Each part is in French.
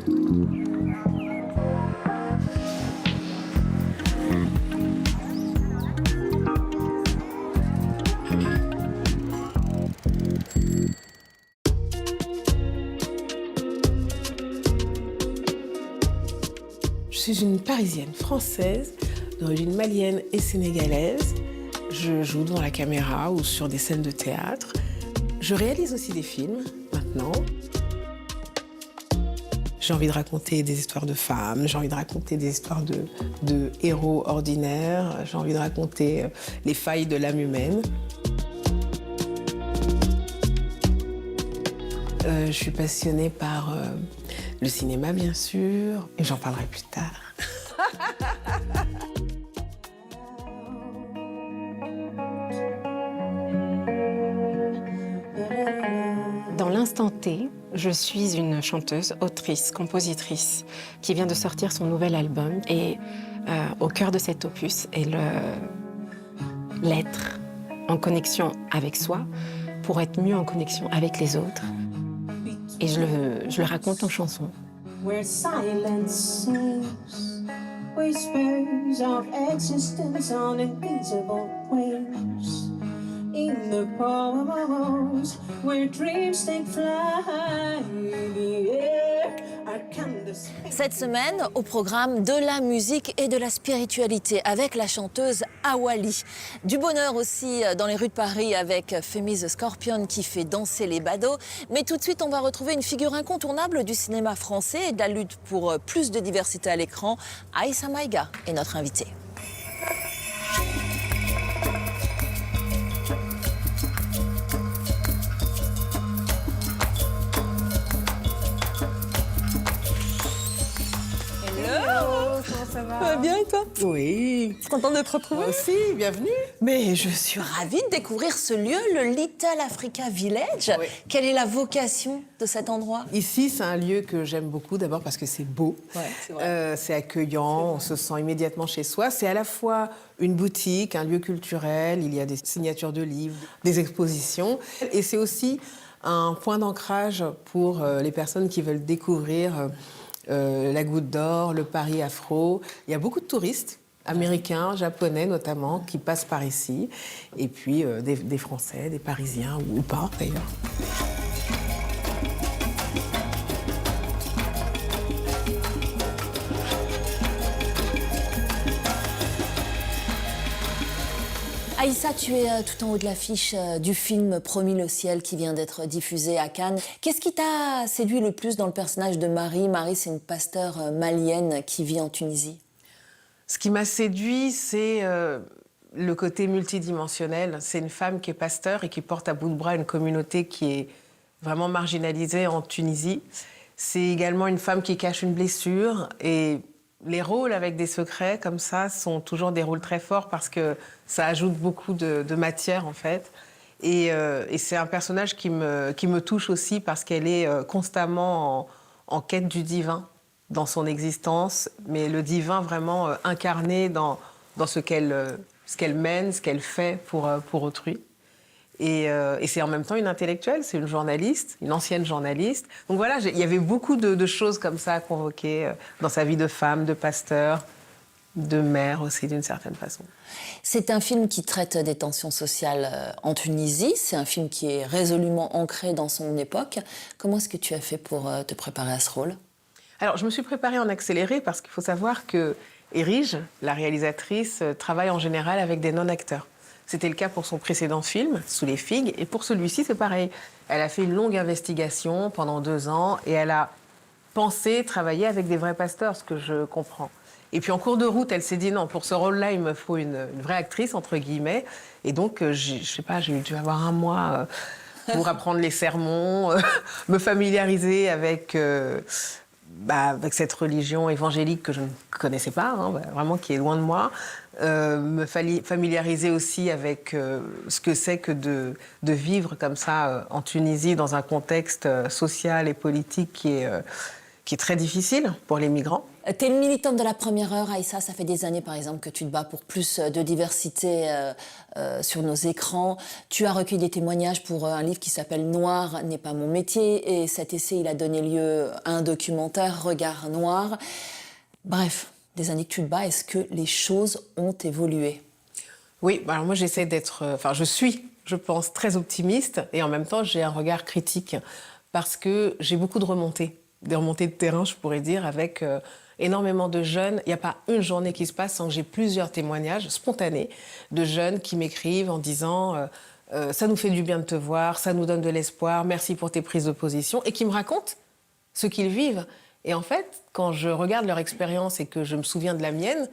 Je suis une Parisienne française, d'origine malienne et sénégalaise. Je joue devant la caméra ou sur des scènes de théâtre. Je réalise aussi des films, maintenant. J'ai envie de raconter des histoires de femmes, j'ai envie de raconter des histoires de héros ordinaires, j'ai envie de raconter les failles de l'âme humaine. Je suis passionnée par le cinéma, bien sûr, et j'en parlerai plus tard. Dans l'instant T, je suis une chanteuse, autrice, compositrice qui vient de sortir son nouvel album. Et au cœur de cet opus est l'être en connexion avec soi pour être mieux en connexion avec les autres. Et je le raconte en chanson. Where silence sings whispers of existence on invisible wings. In the poems where dreams take flight, the air I can Cette semaine, au programme de la musique et de la spiritualité avec la chanteuse Awali. Du bonheur aussi dans les rues de Paris avec Femi the Scorpion qui fait danser les badauds. Mais tout de suite, on va retrouver une figure incontournable du cinéma français et de la lutte pour plus de diversité à l'écran. Aïssa Maïga est notre invitée. Ça va? Ça va bien et toi? Oui. Contente de te retrouver? Moi aussi, bienvenue. Mais je suis ravie de découvrir ce lieu, le Little Africa Village. Oui. Quelle est la vocation de cet endroit? Ici, c'est un lieu que j'aime beaucoup, d'abord parce que c'est beau, c'est accueillant, on se sent immédiatement chez soi. C'est à la fois une boutique, un lieu culturel, il y a des signatures de livres, des expositions. Et c'est aussi un point d'ancrage pour les personnes qui veulent découvrir la Goutte d'Or, le Paris afro. Il y a beaucoup de touristes, américains, japonais notamment, qui passent par ici. Et puis des Français, des Parisiens, ou pas d'ailleurs. Aïssa, tu es tout en haut de l'affiche du film Promis le ciel qui vient d'être diffusé à Cannes. Qu'est-ce qui t'a séduit le plus dans le personnage de Marie? Marie, c'est une pasteure malienne qui vit en Tunisie. Ce qui m'a séduit, c'est le côté multidimensionnel. C'est une femme qui est pasteur et qui porte à bout de bras une communauté qui est vraiment marginalisée en Tunisie. C'est également une femme qui cache une blessure et les rôles avec des secrets comme ça sont toujours des rôles très forts parce que ça ajoute beaucoup de matière en fait. Et c'est un personnage qui me touche aussi parce qu'elle est constamment en quête du divin dans son existence, mais le divin vraiment incarné dans ce qu'elle mène, ce qu'elle fait pour autrui. Et c'est en même temps une intellectuelle, c'est une journaliste, une ancienne journaliste. Donc voilà, il y avait beaucoup de choses comme ça à convoquer dans sa vie de femme, de pasteur, de mère aussi d'une certaine façon. C'est un film qui traite des tensions sociales en Tunisie. C'est un film qui est résolument ancré dans son époque. Comment est-ce que tu as fait pour te préparer à ce rôle? Alors, je me suis préparée en accéléré parce qu'il faut savoir que Erige, la réalisatrice, travaille en général avec des non-acteurs. C'était le cas pour son précédent film, Sous les figues, et pour celui-ci, c'est pareil. Elle a fait une longue investigation pendant 2 ans et elle a pensé travailler avec des vrais pasteurs, ce que je comprends. Et puis en cours de route, elle s'est dit non, pour ce rôle-là, il me faut une vraie actrice, entre guillemets. Et donc, je sais pas, j'ai dû avoir 1 mois pour apprendre les sermons, me familiariser avec cette religion évangélique que je ne connaissais pas, vraiment qui est loin de moi. Me familiariser aussi avec ce que c'est que de vivre comme ça en Tunisie dans un contexte social et politique qui est très difficile pour les migrants. Tu es une militante de la première heure, Aïssa. Ça fait des années, par exemple, que tu te bats pour plus de diversité sur nos écrans. Tu as recueilli des témoignages pour un livre qui s'appelle « Noir n'est pas mon métier ». Et cet essai, il a donné lieu à un documentaire, « Regard noir ». Bref, des années que tu te bats, est-ce que les choses ont évolué? Oui, alors moi j'essaie d'être... je suis, je pense, très optimiste. Et en même temps, j'ai un regard critique. Parce que j'ai beaucoup de remontées. Des remontées de terrain, je pourrais dire, avec... énormément de jeunes. Il n'y a pas une journée qui se passe sans que j'ai plusieurs témoignages spontanés de jeunes qui m'écrivent en disant ça nous fait du bien de te voir, ça nous donne de l'espoir, merci pour tes prises de position, et qui me racontent ce qu'ils vivent. Et en fait, quand je regarde leur expérience et que je me souviens de la mienne,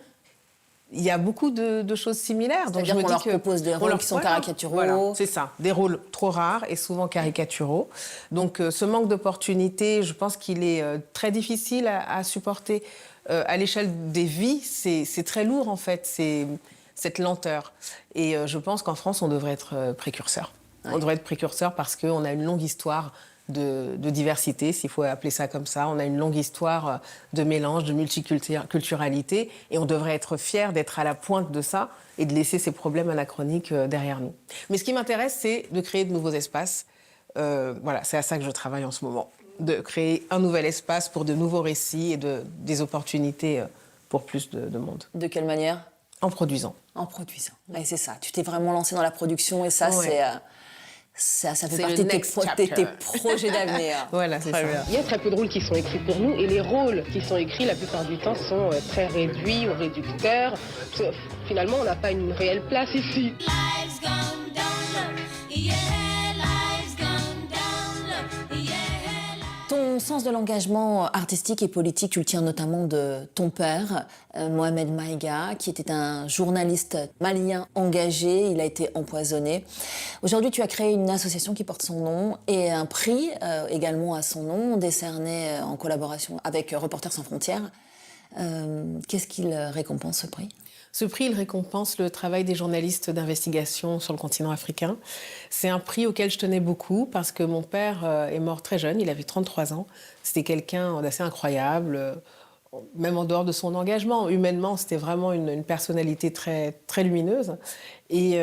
il y a beaucoup de choses similaires. Donc C'est-à-dire qu'on leur propose des rôles qui sont caricaturaux. Voilà, c'est ça, des rôles trop rares et souvent caricaturaux. Donc ce manque d'opportunités, je pense qu'il est très difficile à supporter. À l'échelle des vies, c'est très lourd en fait, c'est cette lenteur. Et je pense qu'en France, on devrait être précurseur. Ouais. On devrait être précurseur parce qu'on a une longue histoire de diversité, s'il faut appeler ça comme ça. On a une longue histoire de mélange, de multiculturalité, et on devrait être fiers d'être à la pointe de ça et de laisser ces problèmes anachroniques derrière nous. Mais ce qui m'intéresse, c'est de créer de nouveaux espaces. Voilà, c'est à ça que je travaille en ce moment. De créer un nouvel espace pour de nouveaux récits et des opportunités pour plus de monde. De quelle manière? En produisant. En produisant. Ouais, c'est ça. Tu t'es vraiment lancée dans la production et ça, ouais. Ça fait partie de tes projets d'avenir. Voilà, c'est ça. Il y a très peu de rôles qui sont écrits pour nous et les rôles qui sont écrits, la plupart du temps, sont très réduits ou réducteurs. Finalement, on n'a pas une réelle place ici. Ton sens de l'engagement artistique et politique, tu le tiens notamment de ton père, Mohamed Maïga, qui était un journaliste malien engagé. Il a été empoisonné. Aujourd'hui, tu as créé une association qui porte son nom et un prix également à son nom, décerné en collaboration avec Reporters sans frontières. Qu'est-ce qu'il récompense, ce prix ? Ce prix, il récompense le travail des journalistes d'investigation sur le continent africain. C'est un prix auquel je tenais beaucoup parce que mon père est mort très jeune, il avait 33 ans. C'était quelqu'un d'assez incroyable, même en dehors de son engagement. Humainement, c'était vraiment une personnalité très, très lumineuse. Et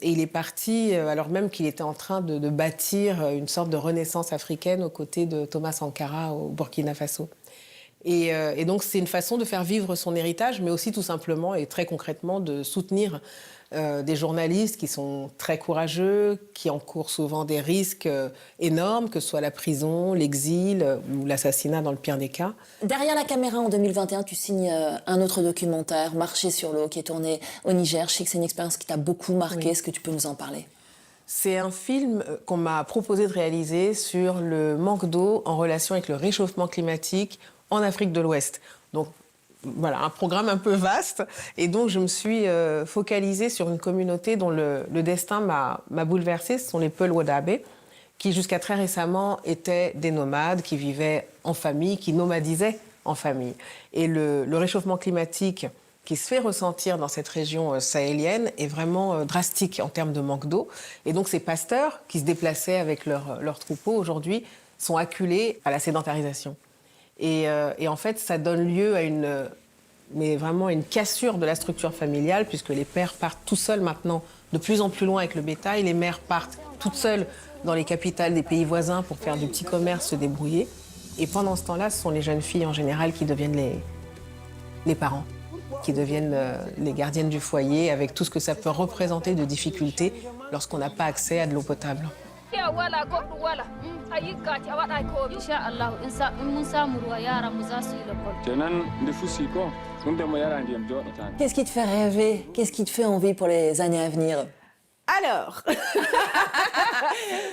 il est parti, alors même qu'il était en train de bâtir une sorte de renaissance africaine aux côtés de Thomas Sankara au Burkina Faso. Et donc, c'est une façon de faire vivre son héritage, mais aussi tout simplement et très concrètement de soutenir des journalistes qui sont très courageux, qui encourent souvent des risques énormes, que ce soit la prison, l'exil ou l'assassinat dans le pire des cas. Derrière la caméra, en 2021, tu signes un autre documentaire, Marcher sur l'eau, qui est tourné au Niger. Je sais que c'est une expérience qui t'a beaucoup marqué. Oui. Est-ce que tu peux nous en parler ? C'est un film qu'on m'a proposé de réaliser sur le manque d'eau en relation avec le réchauffement climatique en Afrique de l'Ouest. Donc, voilà, un programme un peu vaste. Et donc, je me suis focalisée sur une communauté dont le destin m'a bouleversée. Ce sont les Peul Wodabé, qui jusqu'à très récemment étaient des nomades, qui vivaient en famille, qui nomadisaient en famille. Et le réchauffement climatique qui se fait ressentir dans cette région sahélienne est vraiment drastique en termes de manque d'eau. Et donc, ces pasteurs qui se déplaçaient avec leurs troupeaux, aujourd'hui, sont acculés à la sédentarisation. Et en fait, ça donne lieu à vraiment une cassure de la structure familiale, puisque les pères partent tout seuls maintenant, de plus en plus loin avec le bétail. Les mères partent toutes seules dans les capitales des pays voisins pour faire du petit commerce, se débrouiller. Et pendant ce temps-là, ce sont les jeunes filles en général qui deviennent les parents, qui deviennent les gardiennes du foyer, avec tout ce que ça peut représenter de difficultés lorsqu'on n'a pas accès à de l'eau potable. Qu'est-ce qui te fait rêver? Qu'est-ce qui te fait envie pour les années à venir? Alors,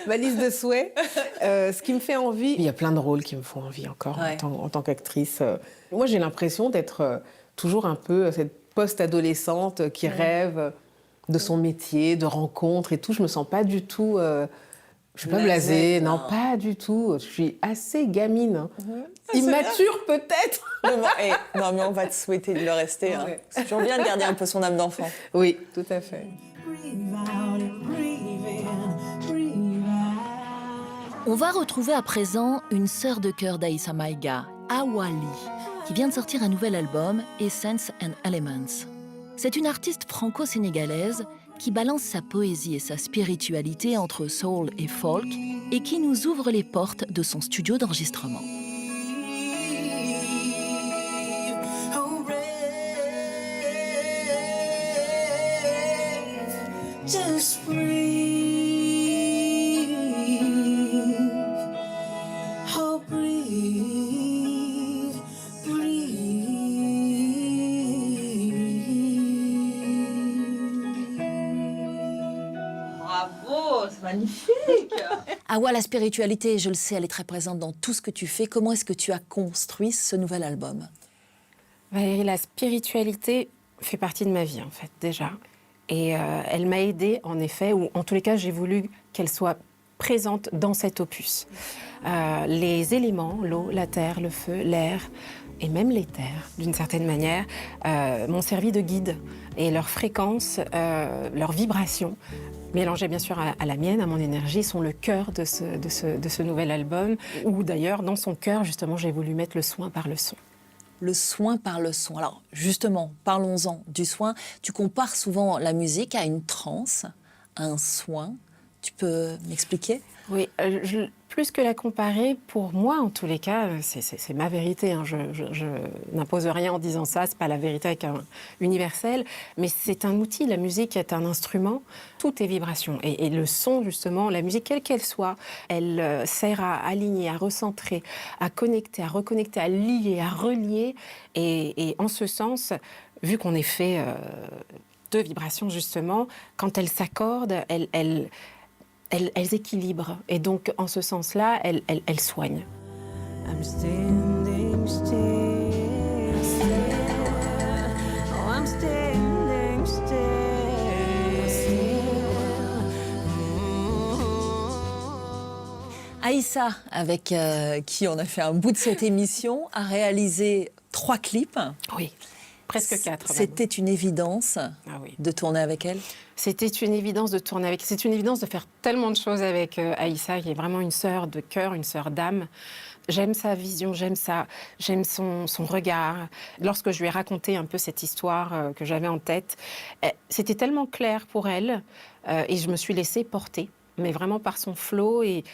ma liste de souhaits, ce qui me fait envie... Il y a plein de rôles qui me font envie encore, ouais, en tant qu'actrice. Moi, j'ai l'impression d'être toujours un peu cette post-adolescente qui rêve de son métier, de rencontres et tout. Je me sens pas du tout... je suis pas blasée, non, pas du tout. Je suis assez gamine. Hein. Immature peut-être. Non, mais on va te souhaiter de le rester. Hein. C'est toujours bien de garder un peu son âme d'enfant. Oui, tout à fait. On va retrouver à présent une sœur de cœur d'Aïssa Maïga, Awali, qui vient de sortir un nouvel album, Essence and Elements. C'est une artiste franco-sénégalaise qui balance sa poésie et sa spiritualité entre soul et folk et qui nous ouvre les portes de son studio d'enregistrement. Just breathe. Oh, breathe, breathe. Bravo, c'est magnifique. Awa, la spiritualité, je le sais, elle est très présente dans tout ce que tu fais. Comment est-ce que tu as construit ce nouvel album? Valérie, la spiritualité fait partie de ma vie, en fait, déjà. Et elle m'a aidée, en effet, ou en tous les cas, j'ai voulu qu'elle soit présente dans cet opus. Les éléments, l'eau, la terre, le feu, l'air, et même l'éther, d'une certaine manière, m'ont servi de guide. Et leurs fréquences, leurs vibrations, mélangées bien sûr à la mienne, à mon énergie, sont le cœur de ce nouvel album, où d'ailleurs, dans son cœur, justement, j'ai voulu mettre le soin par le son. Le soin par le son. Alors justement, parlons-en du soin. Tu compares souvent la musique à une transe, à un soin. Tu peux m'expliquer? Oui, plus que la comparer, pour moi, en tous les cas, c'est ma vérité. Hein. Je n'impose rien en disant ça, c'est pas la vérité avec un universel, mais c'est un outil. La musique est un instrument, tout est vibration. Et le son, justement, la musique, quelle qu'elle soit, elle sert à aligner, à recentrer, à connecter, à reconnecter, à lier, à relier. Et en ce sens, vu qu'on est fait de vibrations, justement, quand elles s'accordent, elles équilibrent. Et donc, en ce sens-là, elles soignent. I'm standing still, still. Oh, I'm standing still, still. Aïssa, avec qui on a fait un bout de cette émission, a réalisé 3 clips. Oui, presque 4. C'était une évidence de tourner avec elle? C'était une évidence de tourner avec. C'est une évidence de faire tellement de choses avec Aïssa, qui est vraiment une sœur de cœur, une sœur d'âme. J'aime sa vision, j'aime son regard. Lorsque je lui ai raconté un peu cette histoire que j'avais en tête, c'était tellement clair pour elle et je me suis laissée porter, mais vraiment par son flot et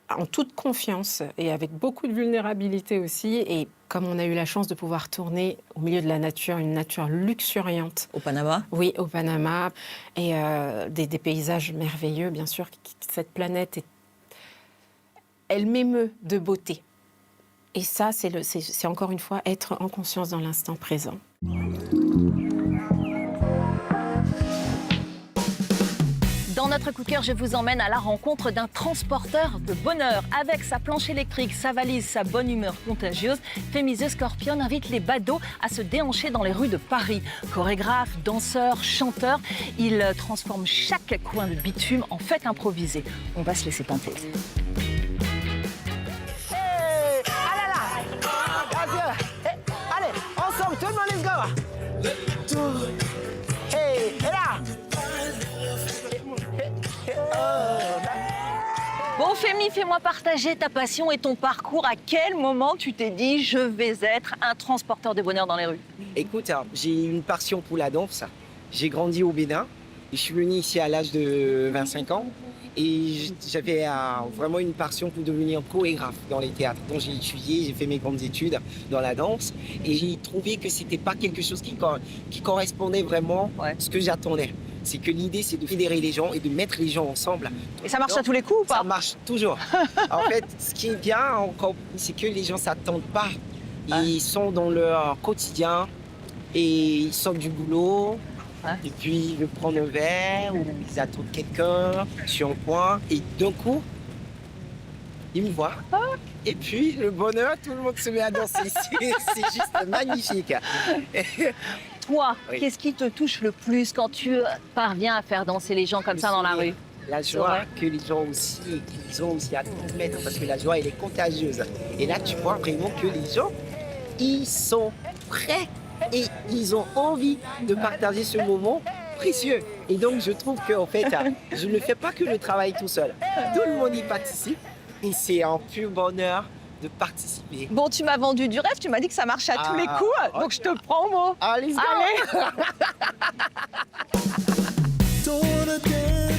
en toute confiance et avec beaucoup de vulnérabilité aussi. Et comme on a eu la chance de pouvoir tourner au milieu de la nature, une nature luxuriante. Au Panama? Oui, au Panama. Et des paysages merveilleux, bien sûr. Cette planète, elle m'émeut de beauté. Et ça, c'est encore une fois être en conscience dans l'instant présent. Dans notre coup de cœur, je vous emmène à la rencontre d'un transporteur de bonheur. Avec sa planche électrique, sa valise, sa bonne humeur contagieuse, Femi the Scorpion invite les badauds à se déhancher dans les rues de Paris. Chorégraphe, danseur, chanteur, il transforme chaque coin de bitume en fête improvisée. On va se laisser tenter. Hey, allez là, allez, ensemble, tout le monde, let's go. Hey, et là. Bon, Femi, fais-moi partager ta passion et ton parcours. À quel moment tu t'es dit « je vais être un transporteur de bonheur dans les rues » Écoute, j'ai une passion pour la danse. J'ai grandi au Bénin. Je suis venu ici à l'âge de 25 ans. Et j'avais vraiment une passion pour devenir chorégraphe dans les théâtres. Donc j'ai étudié, j'ai fait mes grandes études dans la danse. Et j'ai trouvé que c'était pas quelque chose qui correspondait vraiment à ce que j'attendais. C'est que l'idée, c'est de fédérer les gens et de mettre les gens ensemble. Et ça marche à tous les coups ou pas? Ça marche toujours. En fait, ce qui est bien encore, c'est que les gens ne s'attendent pas. Ils sont dans leur quotidien et ils sortent du boulot. Et puis, ils veulent prendre un verre ou ils attendent quelqu'un sur un point. Et d'un coup, ils me voient. Et puis, le bonheur, tout le monde se met à danser. C'est juste magnifique. Toi, Oui. qu'est-ce qui te touche le plus quand tu parviens à faire danser les gens comme ça dans la rue? La joie que les gens aussi, qu'ils ont aussi à transmettre, parce que la joie, elle est contagieuse. Et là, tu vois vraiment que les gens, ils sont prêts et ils ont envie de partager ce moment précieux. Et donc, je trouve qu'en fait, je ne fais pas que le travail tout seul. Tout le monde y participe et c'est un pur bonheur de participer. Bon, tu m'as vendu du rêve, tu m'as dit que ça marchait à tous les coups, donc je te prends au mot. Allez, Allez. Don't wanna dance